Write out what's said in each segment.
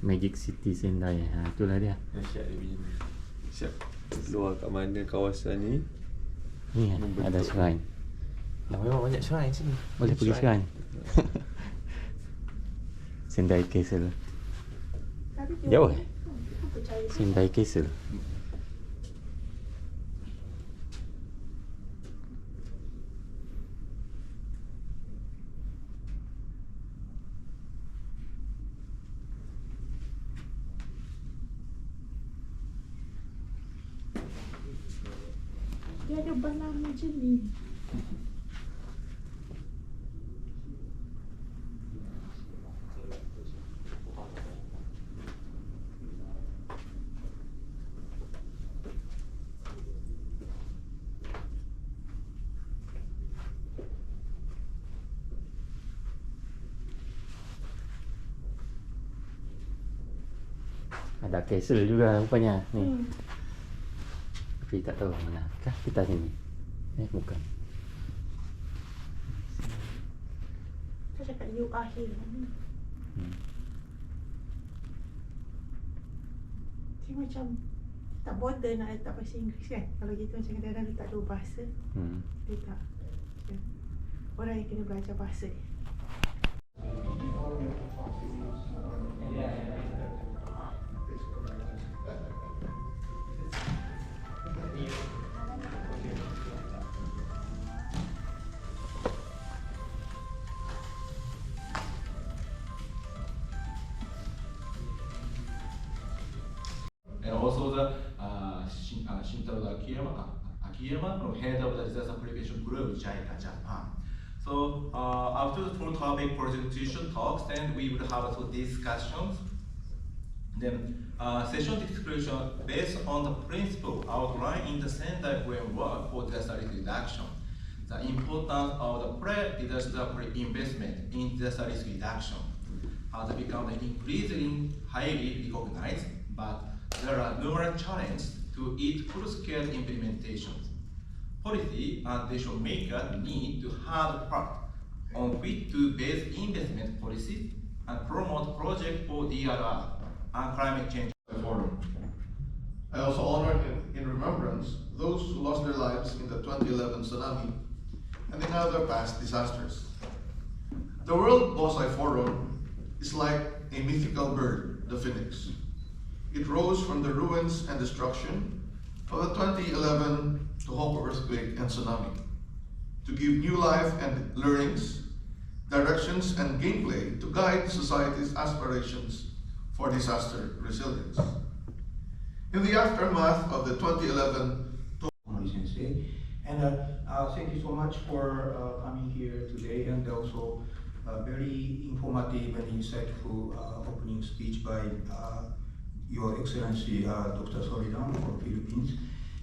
Magic City Sendai. Itulah dia. Siap dia punya. Siap. Luar kat mana kawasan ni? Ni ada shrine. Memang banyak shrine sini. Boleh pergi shrine. Sendai Castle. Jauh eh? Sendai Castle. Dia ada balang macam ni. Ada castle juga rupanya ni. Tapi tak tahu mana. Kah kita sini? Bukan. Saya cakap you are here. Dia macam tak bother nak letak bahasa Inggeris kan. Kalau gitu macam kadang-kadang letak dua bahasa. Dia tak. Orang yang kena belajar bahasa ni. And also the Shintaro Akiyama, head of the disaster application group, JICA Japan. So after the full topic presentation talks, then we will have some discussions. Then session description based on the principle outlined in the Sendai framework for disaster risk reduction. The importance of the pre-disaster investment in disaster risk reduction has become increasingly highly recognized, but there are numerous challenges to its full-scale implementation. Policy and decision makers need to have part on which to base investment policies and promote projects for DRR and climate change. Forum. I also honor in remembrance those who lost their lives in the 2011 tsunami and in other past disasters. The World Bosai Forum is like a mythical bird, the phoenix. It rose from the ruins and destruction of the 2011 Tohoku earthquake and tsunami to give new life and learnings, directions, and gameplay to guide society's aspirations for disaster resilience. In the aftermath of the 2011 Sensei, and thank you so much for coming here today, and also very informative and insightful opening speech by Your Excellency Dr. Soridan for Philippines.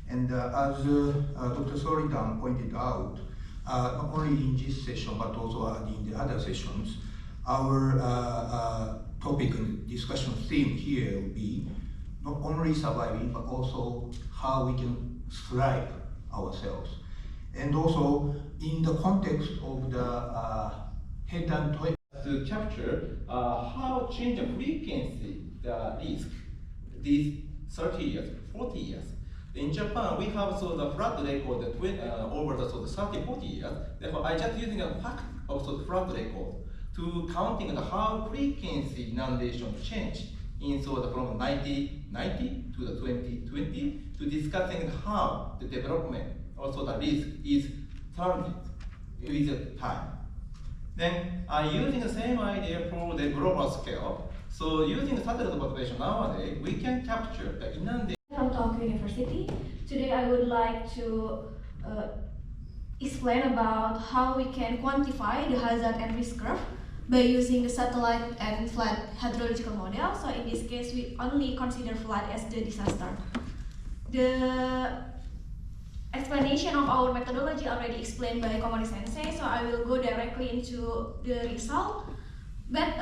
And as Dr. Soridan pointed out, not only in this session but also in the other sessions, our topic and discussion theme here will be not only surviving but also how we can thrive ourselves. And also in the context of the head and toe To capture how change of frequency, the risk, these 30 years, 40 years. In Japan, we have the flat record over the 30, 40 years. Therefore, I just using a fact of the flat record to counting the how frequency inundation change in from 1990 to the 2020 to discussing how the development, also the risk is turned with time. Then using the same idea for the global scale, so using the satellite observation nowadays, we can capture the inundation. From Tokyo University. Today I would like to explain about how we can quantify the hazard and risk curve by using the satellite and flood hydrological model. So in this case, we only consider flood as the disaster. The explanation of our methodology already explained by Komori Sensei, so I will go directly into the result. But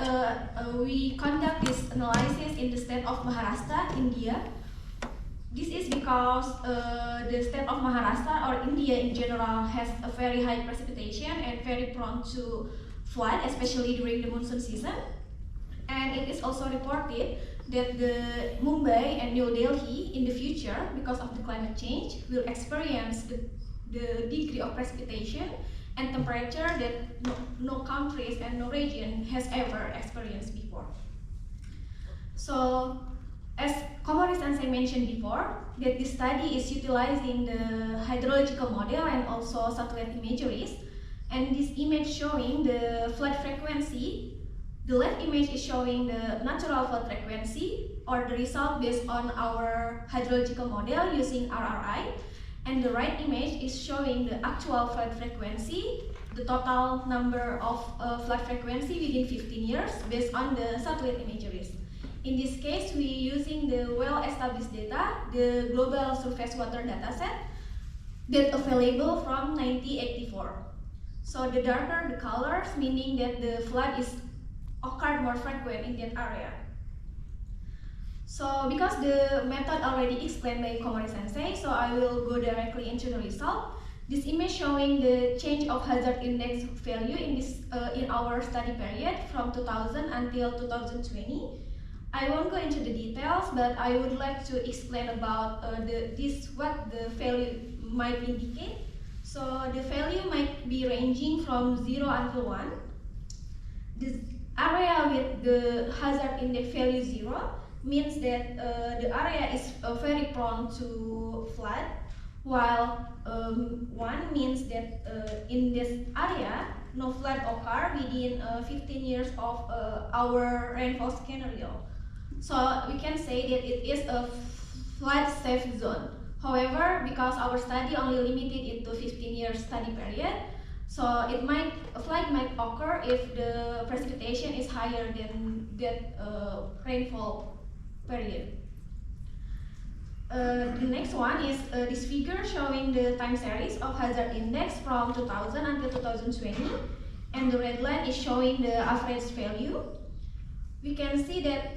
we conduct this analysis in the state of Maharashtra, India. This is because the state of Maharashtra or India in general has a very high precipitation and very prone to flood, especially during the monsoon season. And it is also reported that the Mumbai and New Delhi in the future, because of the climate change, will experience the degree of precipitation and temperature that no countries and no region has ever experienced before. So, as Komori-sensei mentioned before, that this study is utilizing the hydrological model and also satellite imageries, and this image showing the flood frequency. The left image is showing the natural flood frequency, or the result based on our hydrological model using RRI, and the right image is showing the actual flood frequency, the total number of flood frequency within 15 years based on the satellite imageries. In this case, we using the well-established data, the global surface water dataset that available from 1984. So the darker the colors, meaning that the flood is occurred more frequent in that area. So because the method already explained by Komori-sensei, so I will go directly into the result. This image showing the change of hazard index value in our study period from 2000 until 2020. I won't go into the details, but I would like to explain about what the value might indicate. So the value might be ranging from 0 until 1. This area with the hazard index value 0 means that the area is very prone to flood, while 1 means that in this area no flood occur within 15 years of our rainfall scenario. So we can say that it is a flood safe zone. However, because our study only limited it to 15 years study period, so a flood might occur if the precipitation is higher than that rainfall period. The next one is this figure showing the time series of hazard index from 2000 until 2020, and the red line is showing the average value. We can see that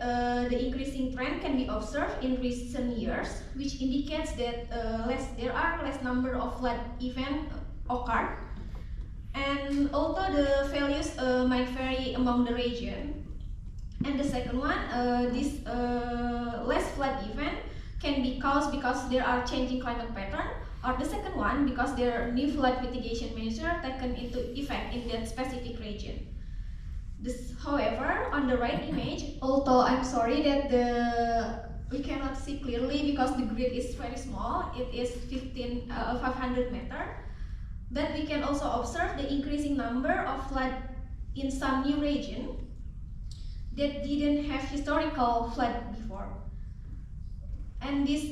the increasing trend can be observed in recent years, which indicates that there are less number of flood events occurred. And although the values might vary among the region, and the second one, this less flood event can be caused because there are changing climate pattern, or the second one because there are new flood mitigation measures taken into effect in that specific region. However, on the right image, although I'm sorry that we cannot see clearly because the grid is very small, it is 500 meters, but we can also observe the increasing number of flood in some new region that didn't have historical flood before. And this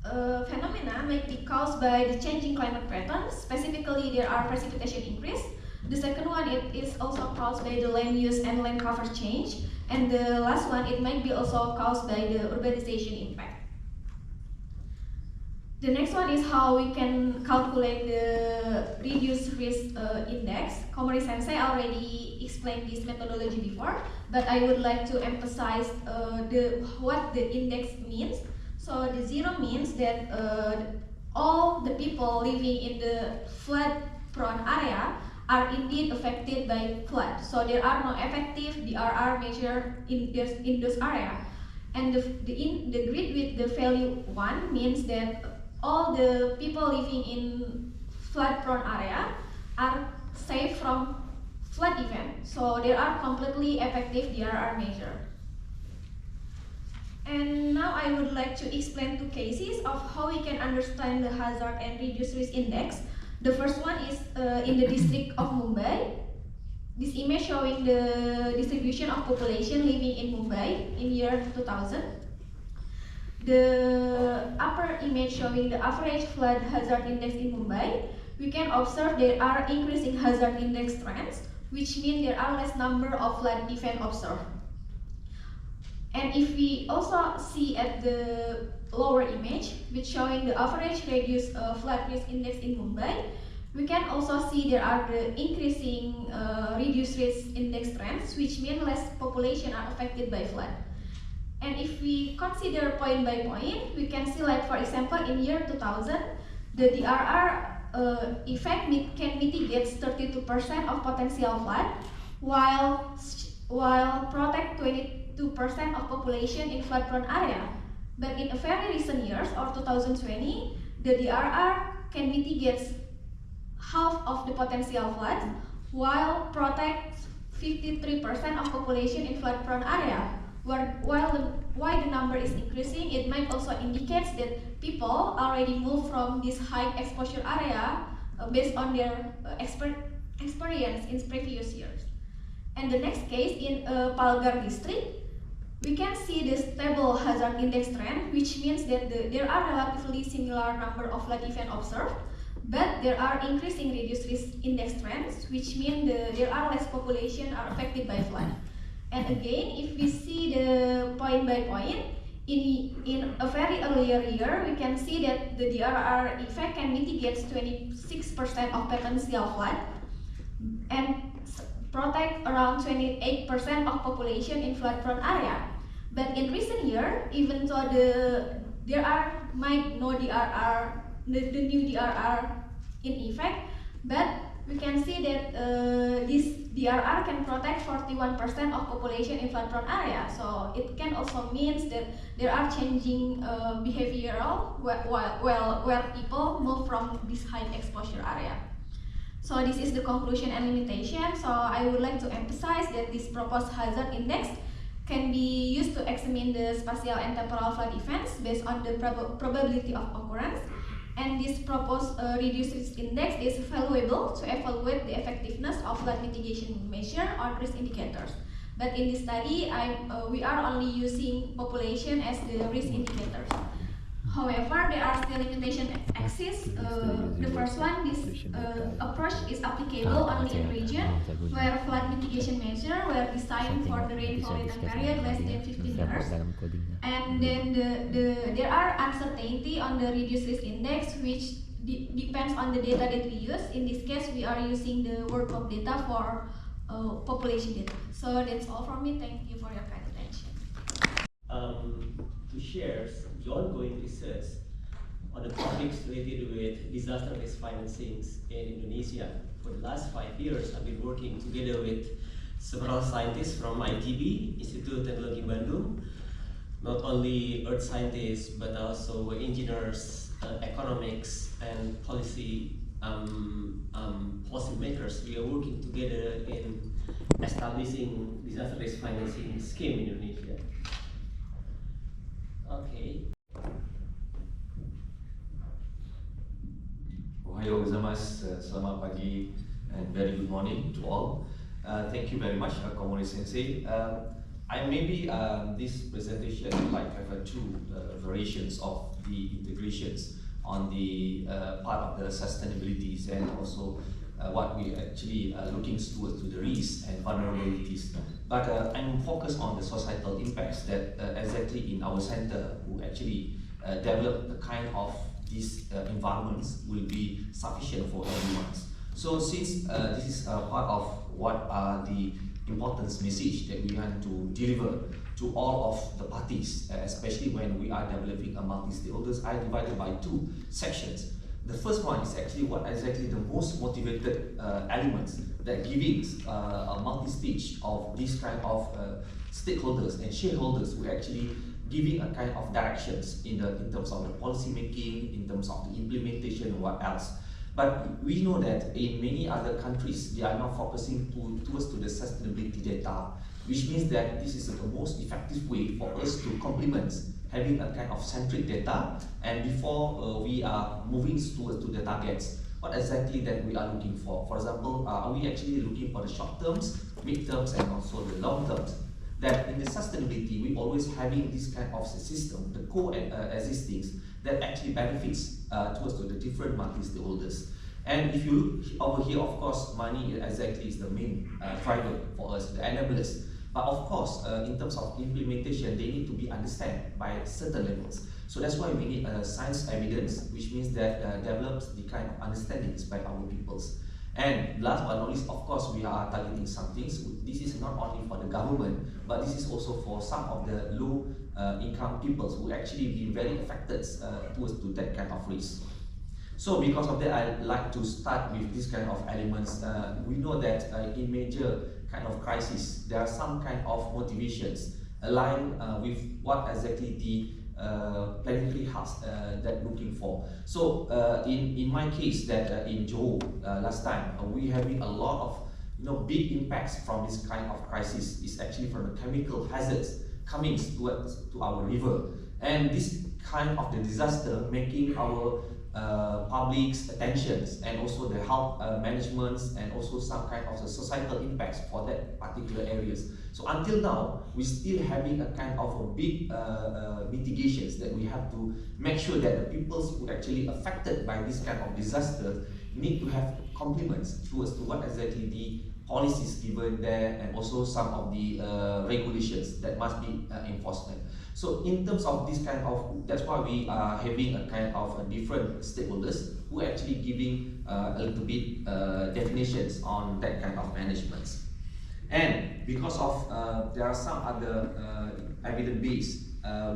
phenomena may be caused by the changing climate patterns. Specifically, there are precipitation increase. The second one, it is also caused by the land use and land cover change. And the last one, it might be also caused by the urbanization impact. The next one is how we can calculate the reduced risk index. Komori-sensei already explained this methodology before, but I would like to emphasize what the index means. So the 0 means that all the people living in the flood-prone area are indeed affected by flood. So there are no effective DRR measure in those areas. And the grid with the value 1 means that all the people living in flood-prone area are safe from flood event. So there are completely effective DRR measure. And now I would like to explain 2 cases of how we can understand the hazard and reduced risk index. The first one is in the district of Mumbai. This image showing the distribution of population living in Mumbai in year 2000. The upper image showing the average flood hazard index in Mumbai. We can observe there are increasing hazard index trends, which mean there are less number of flood events observed. And if we also see at the lower image, which showing the average reduced flood risk index in Mumbai, we can also see there are the increasing reduced risk index trends, which mean less population are affected by flood. And if we consider point by point, we can see, like for example, in year 2000, the DRR effect can mitigate 32% of potential flood, while while protect 22% of population in flood-prone area. But in a very recent years, or 2020, the DRR can mitigate half of the potential floods, while protect 53% of population in flood-prone area. Why the number is increasing, it might also indicate that people already moved from this high exposure area based on their experience in previous years. And the next case in Palgar district, we can see the stable hazard index trend, which means that there are relatively similar number of flood events observed, but there are increasing reduced risk index trends, which mean there are less population are affected by flood. And again, if we see the point by point, in a very earlier year, we can see that the DRR effect can mitigate 26% of potential flood and protect around 28% of population in flood-prone area. But in recent year, even though there are might no DRR, the new DRR in effect, but we can see that this DRR can protect 41% of population in flood-prone area. So it can also means that there are changing behavioral where people move from this high exposure area. So this is the conclusion and limitation. So I would like to emphasize that this proposed hazard index can be used to examine the spatial and temporal flood events based on the probability of occurrence. And this proposed reduced risk index is valuable to evaluate the effectiveness of flood mitigation measure on risk indicators. But in this study, we are only using population as the risk indicators. However, there are still limitations exist. The first one, this approach is applicable only in region where flood mitigation measures were designed for the rainfall in a period less than 15 years. And then there are uncertainty on the reduced risk index, which depends on the data that we use. In this case, we are using the World Cup data for population data. So that's all from me. Thank you for your kind attention. To share the ongoing research on the topics related with disaster risk financing in Indonesia. For the last 5 years, I've been working together with several scientists from ITB, Institut Teknologi Bandung, not only earth scientists, but also engineers, economics, and policy makers. We are working together in establishing disaster risk financing scheme in Indonesia. Okay. Ohayo gozaimasu, selamat pagi, and very good morning to all. Thank you very much, Komori Sensei. I maybe this presentation like have two variations of the integrations on the part of the sustainabilities and also what we actually looking towards to the risks and vulnerabilities. But I'm focused on the societal impacts that exactly in our center who actually develop the kind of these environments will be sufficient for everyone. So since this is part of what are the importance message that we want to deliver to all of the parties, especially when we are developing a multi-stakeholders, I divided by two sections. The first one is actually what exactly the most motivated elements that giving a multi-stage of this kind of stakeholders and shareholders who actually giving a kind of directions in terms of the policy making, in terms of the implementation and what else. But we know that in many other countries, they are now focusing towards to the sustainability data, which means that this is the most effective way for us to complement having a kind of centric data, and before we are moving towards to the targets, what exactly that we are looking for. For example, are we actually looking for the short terms, mid terms, and also the long terms? That in the sustainability, we always having this kind of system, the co-existing, that actually benefits towards to the different multi-stakeholders. And if you look over here, of course, money exactly is the main driver for us, the enablers. But of course, in terms of implementation, they need to be understood by certain levels. So that's why we need science evidence, which means that develops the kind of understandings by our peoples. And last but not least, of course, we are targeting some things. This is not only for the government, but this is also for some of the low income peoples who actually been very affected towards to that kind of risk. So because of that, I like to start with this kind of elements. We know that in major kind of crisis, there are some kind of motivations aligned with what exactly the planetary hearts that looking for. So in my case, that in Johor last time, we having a lot of big impacts from this kind of crisis. Is actually from the chemical hazards coming towards to our river, and this kind of the disaster making our public's attentions and also the health managements and also some kind of the societal impacts for that particular areas. So until now, we still having a kind of a big mitigations that we have to make sure that the peoples who actually affected by this kind of disaster need to have compliments towards to what exactly the policies given there and also some of the regulations that must be enforcement. So in terms of this kind of, that's why we are having a kind of a different stakeholders who are actually giving a little bit definitions on that kind of management. And because of there are some other evidence based,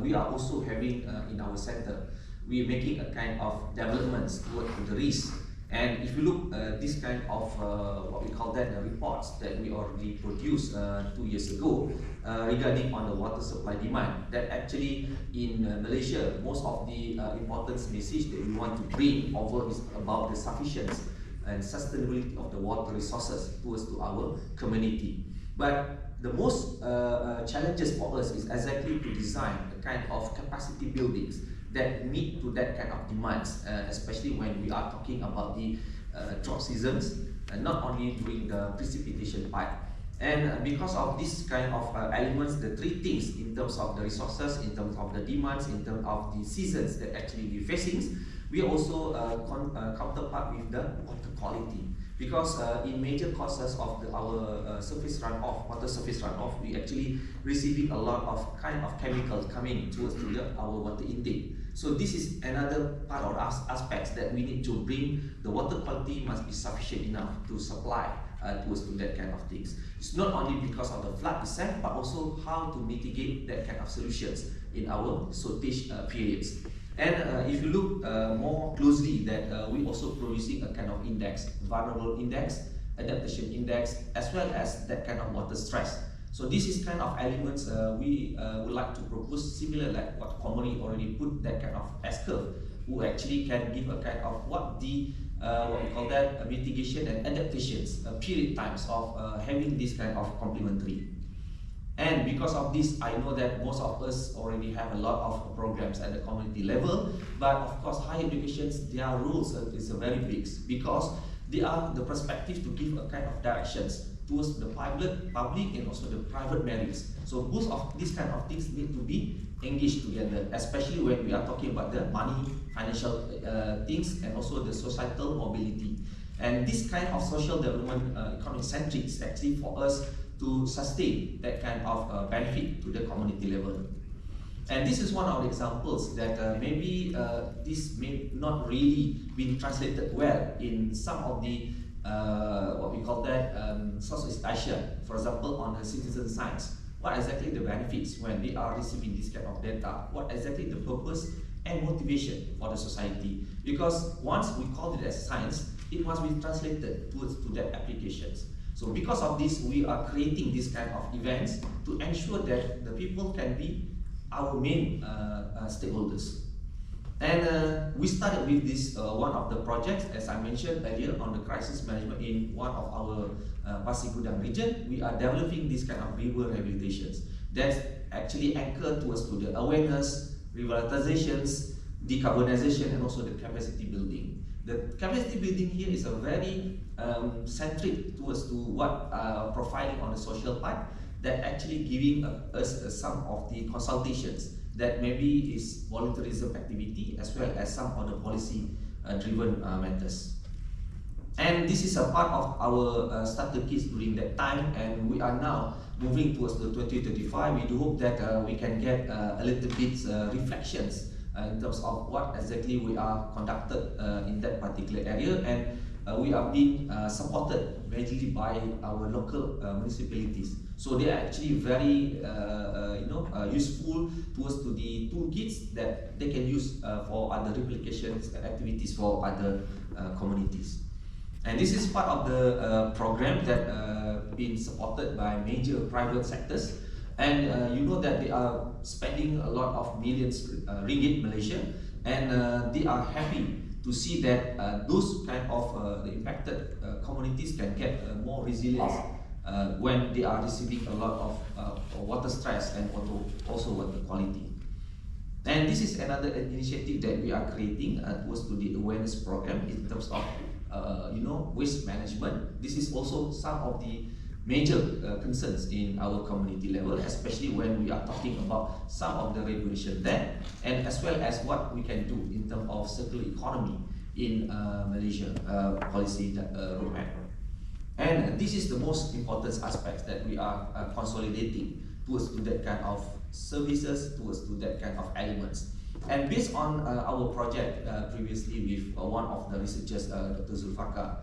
we are also having in our center, we are making a kind of developments towards the risk. And if you look this kind of what we call that the reports that we already produced 2 years ago regarding on the water supply demand, that actually in Malaysia most of the important message that we want to bring over is about the sufficiency and sustainability of the water resources towards to our community. But the most challenges for us is exactly to design the kind of capacity buildings that meet to that kind of demands, especially when we are talking about the drought seasons, not only during the precipitation part. And because of this kind of elements, the three things in terms of the resources, in terms of the demands, in terms of the seasons that actually we're facing, we also counterpart with the water quality. Because in major causes of our surface runoff, water surface runoff, we actually receiving a lot of kind of chemicals coming towards to our water intake. So this is another part of aspects that we need to bring. The water quality must be sufficient enough to supply towards to that kind of things. It's not only because of the flood itself, but also how to mitigate that kind of solutions in our shortage periods. And if you look more closely, that we also producing a kind of index, vulnerable index, adaptation index, as well as that kind of water stress. So this is kind of elements we would like to propose, similar like what Komori already put, that kind of S-curve, who actually can give a kind of what the what we call that mitigation and adaptations period times of having this kind of complementary. And because of this, I know that most of us already have a lot of programs at the community level, but of course higher educations, their rules is very big, because they are the perspective to give a kind of directions towards the public and also the private merits. So both of these kind of things need to be engaged together, especially when we are talking about the money, financial things, and also the societal mobility. And this kind of social development economic centric is actually for us to sustain that kind of benefit to the community level. And this is one of the examples that maybe this may not really been translated well in some of the what we call that Southeast Asia, for example, on the citizen science. What exactly the benefits when they are receiving this kind of data? What exactly the purpose and motivation for the society? Because once we call it as science, it must be translated towards to that applications. So because of this, we are creating this kind of events to ensure that the people can be our main stakeholders. And we started with this one of the projects, as I mentioned earlier, on the crisis management in one of our Pasir Gudang region. We are developing this kind of river rehabilitations that's actually anchored towards to the awareness, revitalizations, decarbonization, and also the capacity building. The capacity building here is a very centric towards to what profiling on the social part, that actually giving us some of the consultations that maybe is volunteerism activity as well as some of the policy driven matters. And this is a part of our starter kits during that time, and we are now moving towards the 2035. We do hope that we can get a little bit reflections in terms of what exactly we are conducted in that particular area. And we are being supported majorly by our local municipalities. So they are actually very useful towards to the toolkits that they can use for other replications activities for other communities. And this is part of the program that been supported by major private sectors. And you know that they are spending a lot of millions ringgit Malaysia, and they are happy to see that those kind of the impacted communities can get more resilience when they are receiving a lot of water stress and also water quality. And this is another initiative that we are creating towards to the awareness program in terms of waste management. This is also some of the major concerns in our community level, especially when we are talking about some of the regulation there, and as well as what we can do in terms of circular economy in Malaysia policy roadmap. And this is the most important aspects that we are consolidating towards to that kind of services, towards to that kind of elements. And based on our project previously with one of the researchers, Dr. Zulfaka,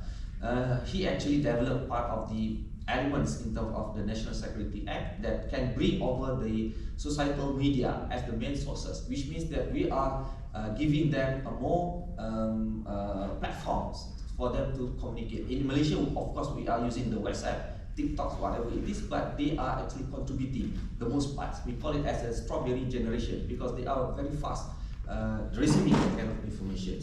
he actually developed part of the elements in terms of the National Security Act that can bring over the societal media as the main sources, which means that we are giving them a more platforms for them to communicate. In Malaysia, of course, we are using the WhatsApp, TikToks, whatever it is, but they are actually contributing the most parts. We call it as a strawberry generation because they are very fast receiving that kind of information.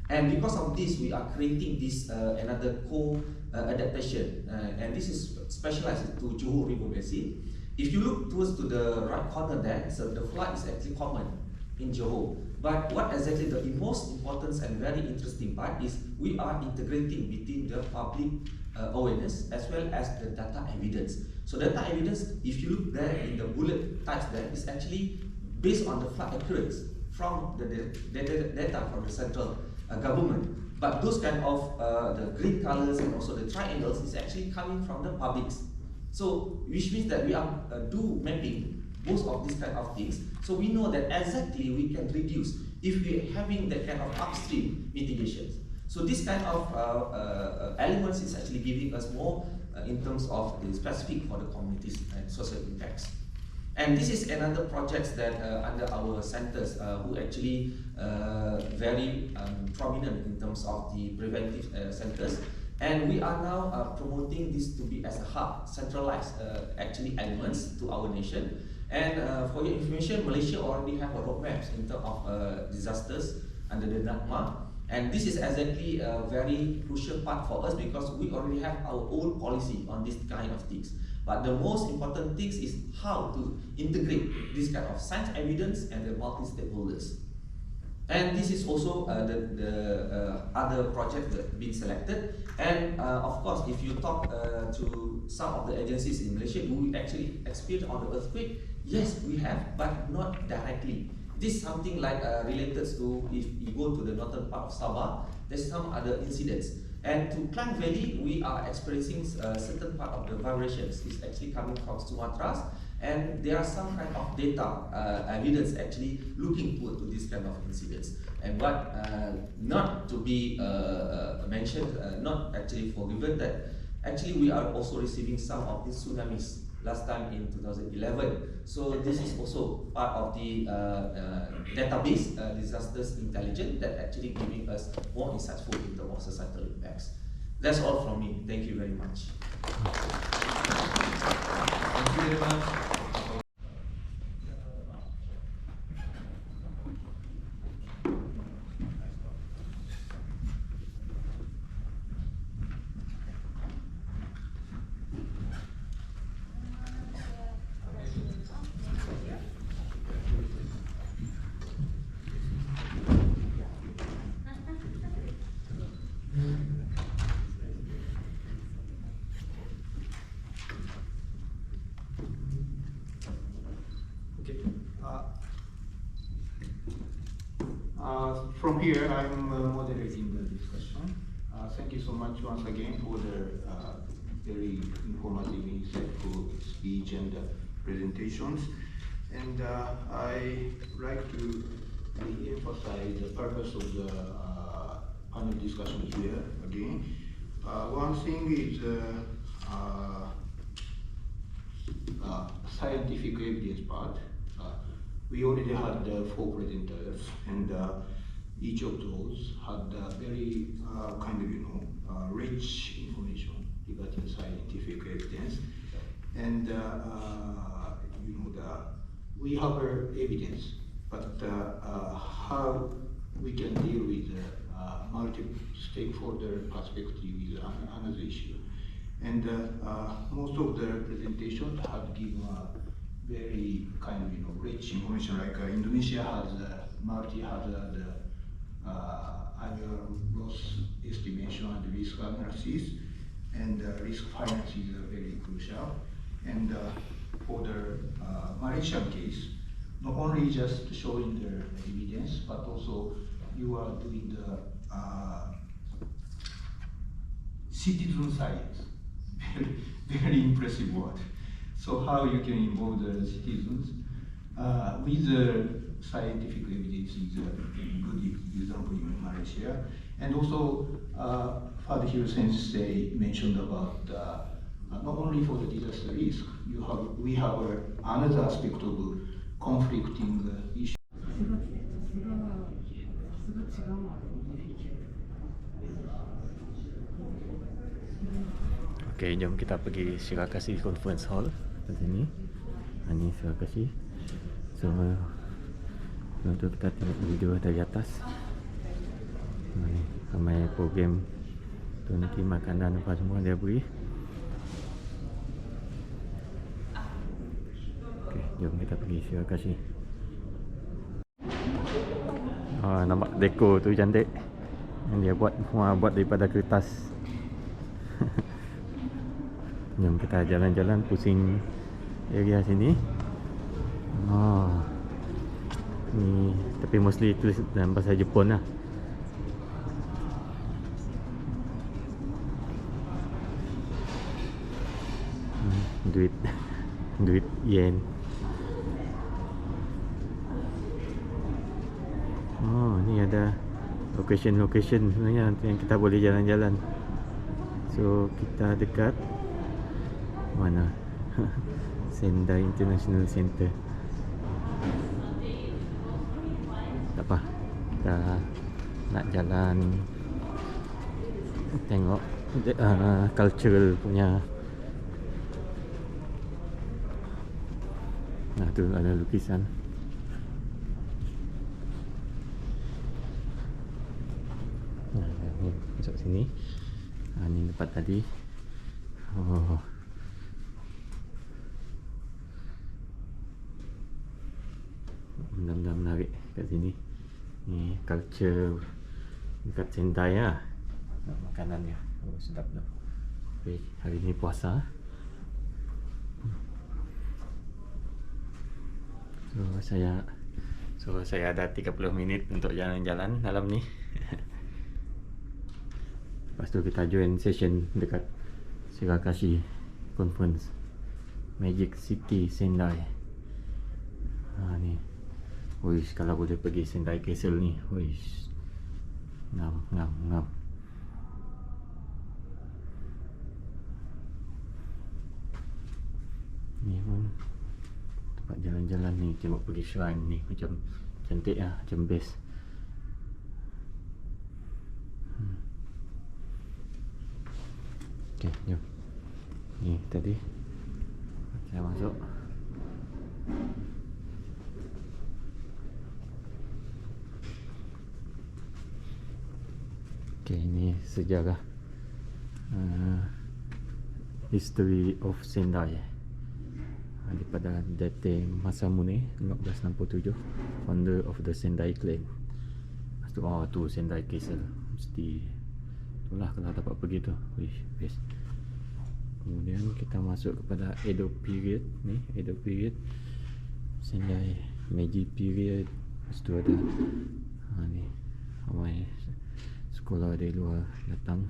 And because of this, we are creating this another co-adaptation, and this is specialized to Johor River Basin. If you look towards to the right corner there, so the flood is actually common in Johor. But what exactly the most important and very interesting part is we are integrating between the public awareness as well as the data evidence. So data evidence, if you look there in the bullet types there, is actually based on the flood occurrence from the data from the central government. But those kind of the green colors and also the triangles is actually coming from the publics. So which means that we are do mapping most of these kind of things. So we know that exactly we can reduce if we are having that kind of upstream mitigations. So this kind of elements is actually giving us more in terms of the specific for the communities and social impacts. And this is another project that under our centers who actually very prominent in terms of the preventive centers. And we are now promoting this to be as a hub, centralized actually elements to our nation. And for your information, Malaysia already have a roadmap in terms of disasters under the NACMA. And this is exactly a very crucial part for us because we already have our own policy on this kind of things. But the most important thing is how to integrate this kind of science evidence and the multi-stakeholders. And this is also the other project that been selected. And of course, if you talk to some of the agencies in Malaysia, do we actually experience on the earthquake? Yes, we have, but not directly. This is something like related to if you go to the northern part of Sabah, there's some other incidents. And to Klang Valley, we are experiencing a certain part of the vibrations is actually coming from Sumatra, and there are some kind of data evidence actually looking to this kind of incidents. And what not to be mentioned, not actually forgiven, that actually we are also receiving some of these tsunamis last time in 2011. So this is also part of the database disasters intelligence that actually giving us more insightful in terms of societal impacts. That's all from me. Thank you very much. Thank you very much. From here, I'm moderating the discussion. Thank you so much once again for the very informative, insightful speech and presentations. And I like to re-emphasize the purpose of the panel discussion here again. One thing is scientific evidence part. We already had 4 presenters, and each of those had very rich information regarding scientific evidence. And we have evidence, but how we can deal with multi-stakeholder perspective is another issue. And most of the presentations have given very rich information. Like Indonesia has multi-hazard annual loss estimation and risk analysis, and risk finance is very crucial. And for the Malaysian case, not only just showing the evidence, but also you are doing the citizen science. Very impressive word. So how you can involve the citizens with the scientific evidence is a good example in Malaysia. And also, Fadhil Sensei mentioned about not only for the disaster risk, we have another aspect of conflicting issues. Okay, jom kita pergi Shirakasi Conference Hall kat sini. Ini Shirakasi. So, untuk kita tengok video dari atas. Ni ramai program tu, nanti makanan apa semua dia beri. Okay, jom kita pergi Shirakasi. Nampak dekor tu cantik. Yang dia buat daripada kertas. Jom kita jalan-jalan pusing area sini. Ni tapi mostly tulis dalam bahasa Jepun lah. Duit yen. Ni ada location sebenarnya yang kita boleh jalan-jalan. So kita dekat mana? Sendai International Center. Tak apa, kita nak jalan tengok cultural punya. Nah, tu ada lukisan. Nah, ni masuk sini. Ni tempat tadi. Benda-benda menarik kat sini. Ni culture dekat Sendai lah. Makanannya sedap tu. Okay, hari ni puasa. So saya ada 30 minit untuk jalan-jalan dalam ni. Lepas tu kita join session dekat Shirakasi Conference Magic City Sendai. Ni. Wish kalau boleh pergi Sendai Castle ni. Wish. Ngam. Ni pun tempat jalan-jalan ni, tengok pergi shrine ni macam cantik lah, macam best. Okay, jom. Ni tadi saya masuk. Okay, ini sejarah history of Sendai daripada Date Masamune 1567, founder of the Sendai clan. Lepas tu, tu Sendai Castle. Mesti itulah kalau dapat pergi tu. Best. Kemudian kita masuk kepada Edo period ni, Edo period, Sendai Meiji period. Lepas tu ada ni ramai sekolah dari luar datang.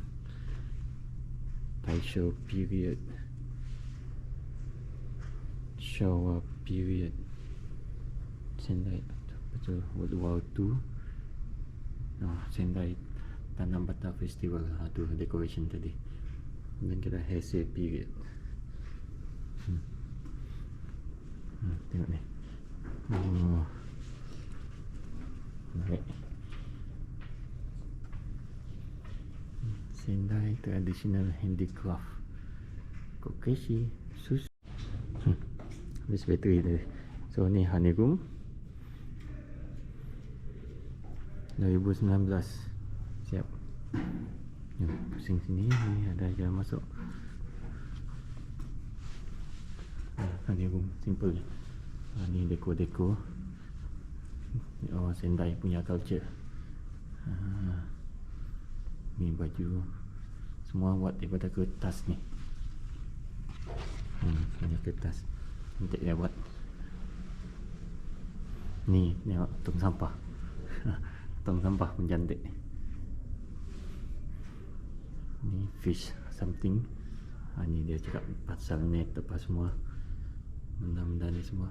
Taisho period, Showa period, Sendai, betul, World War II. Sendai Tanah Bata Festival. Tu decoration tadi. Dan kita Heisei period. Tengok ni. Oh. Baik. Sendai traditional handicraft. Kokeshi sus. Habis bateri tadi. So ni honeycomb 2019. Siap. Jom pusing sini ni ada jalan masuk. Honeycomb simple je. Ni deko-deko. Oh, Sendai punya culture. Ni baju semua buat daripada kertas ni. Ini kertas. Nanti dia buat. Ni tengok tong sampah. Tong sampah pun cantik. Ni fish something. Ni dia cakap pasal net apa semua. Benda-benda ni semua.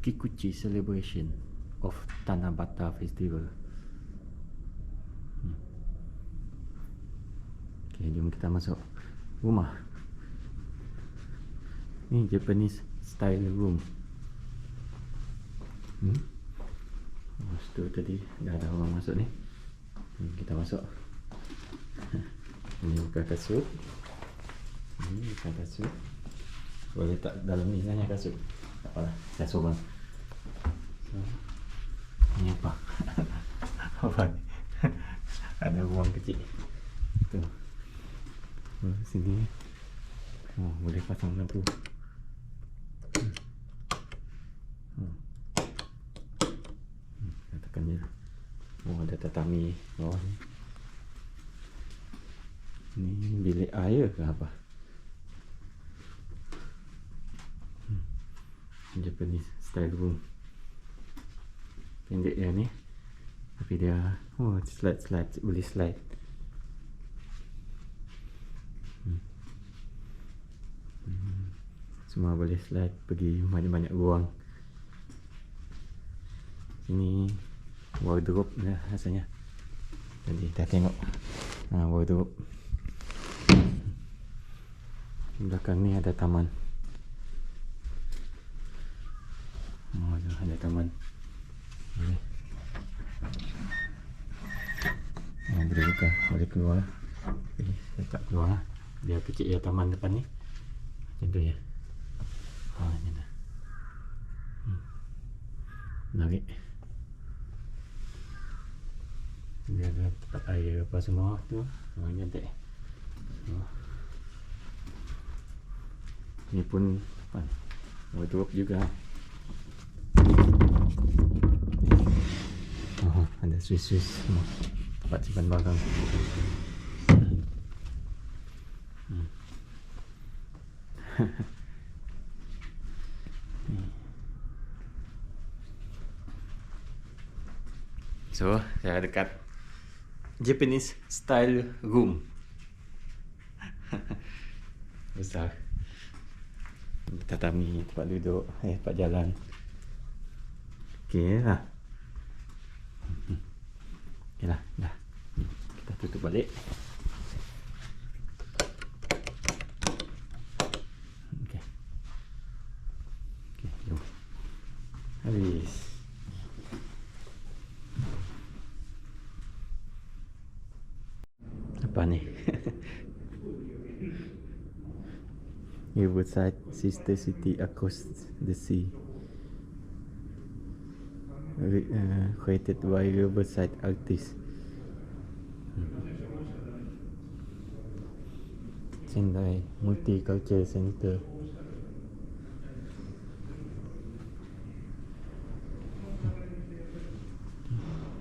Kikuchi celebration of Tanah Bata Festival. Okay, jom kita masuk rumah. Ni Japanese style room. Lepas tu tadi dah ada orang masuk ni. Kita masuk. Ini bukan kasut. Ini bukan kasut. Boleh tak dalam ni hanya kasut. Tak apalah, saya sorang. So, ni apa? Apa ni? Ada ruang kecil. Tu. Sini. Oh, boleh pasang lampu. Tekan je. Oh, ada tatami bawah ni. Ni bilik air ke apa? Japanese style room. Pendek dia ni. Tapi dia slide boleh slide. Semua boleh slide pergi banyak-banyak ruang. Sini wardrobe lah rasanya. Jadi kita tengok wardrobe. Belakang ni ada taman. Oh, ada taman. Boleh buka, boleh keluar. Saya tak keluar. Dia kecil ya taman depan ni. Macam tu ya. Macam tu. Menarik. Dia ada tempat air apa semua tu. Cantik. Ni pun apa? Wardrobe juga. Ada Swiss semua. Tempat simpan barang. So, saya dekat Japanese style room. Besar. Tatami, tempat duduk, tempat jalan. Okey lah. Okey lah, dah. Kita tutup balik. Okey. Okey, jom. Habis. Apa ni? Riverside sister city across the sea. Created by Riverside artists. Sendai Multicultural Center.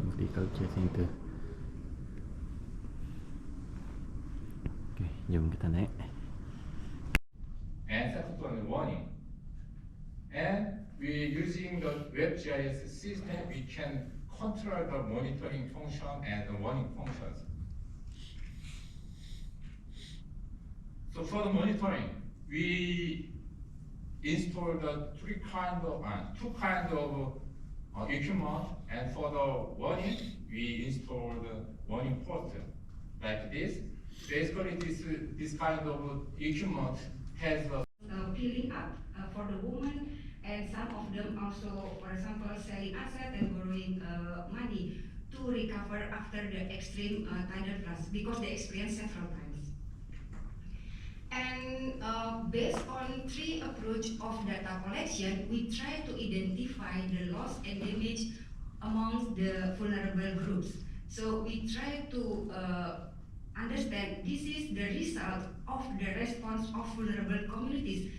Multicultural Center. Okay, jom kita naik. And second one, warning. And we using the WebGIS system, we can control the monitoring function and the warning functions. So for the monitoring, we install the two kind of equipment, and for the warning, we install the warning post like this. Basically, this kind of equipment has a Building up for the woman, and some of them also, for example, selling asset and borrowing money to recover after the extreme tidal floods because they experienced several times. And based on three approach of data collection, we try to identify the loss and damage amongst the vulnerable groups. So we try to understand this is the result of the response of vulnerable communities